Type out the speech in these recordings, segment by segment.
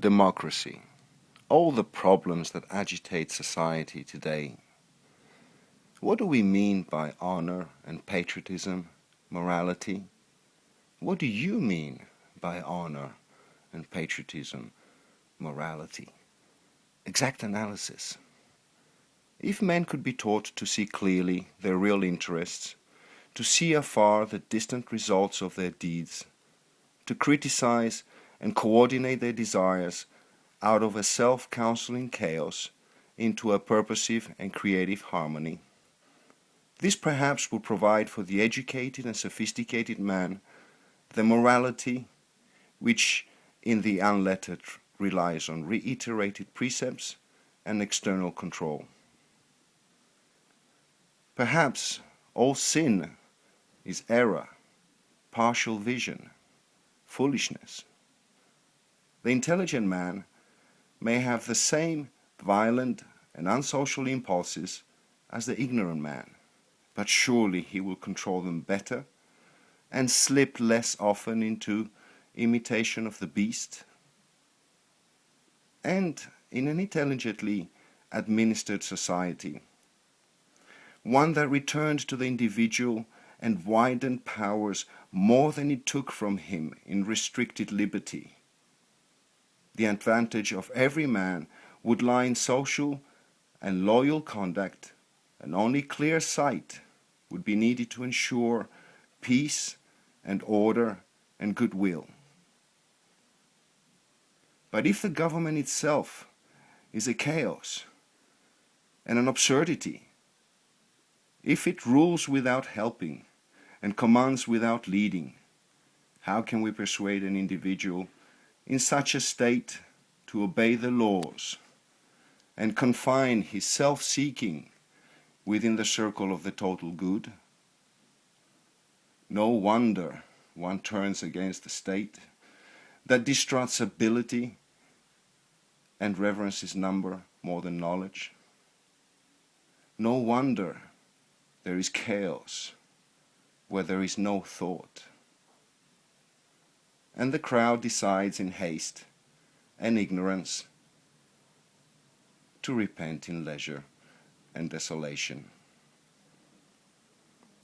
Democracy. All the problems that agitate society today. What do we mean by honor and patriotism, morality? What do you mean by honor and patriotism, morality? Exact analysis. If men could be taught to see clearly their real interests, to see afar the distant results of their deeds, to criticize and coordinate their desires out of a self-counseling chaos into a purposive and creative harmony, this perhaps would provide for the educated and sophisticated man the morality which in the unlettered relies on reiterated precepts and external control. Perhaps all sin is error, partial vision, foolishness. The intelligent man may have the same violent and unsocial impulses as the ignorant man, but surely he will control them better and slip less often into imitation of the beast. And in an intelligently administered society, one that returned to the individual and widened powers more than it took from him in restricted liberty, the advantage of every man would lie in social and loyal conduct, and only clear sight would be needed to ensure peace and order and goodwill. But if the government itself is a chaos and an absurdity, if it rules without helping and commands without leading, how can we persuade an individual in such a state to obey the laws and confine his self-seeking within the circle of the total good? No wonder one turns against the state that distrusts ability and reverences number more than knowledge. No wonder there is chaos where there is no thought, and the crowd decides in haste and ignorance to repent in leisure and desolation.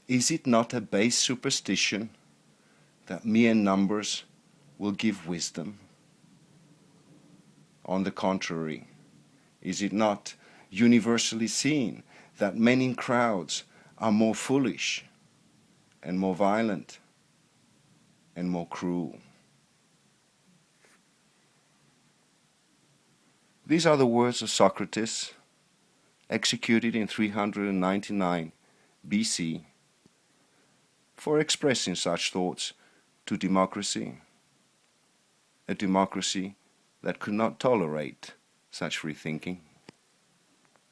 Is it not a base superstition that mere numbers will give wisdom? On the contrary, is it not universally seen that men in crowds are more foolish and more violent and more cruel? These are the words of Socrates, executed in 399 BC, for expressing such thoughts to democracy, a democracy that could not tolerate such free thinking.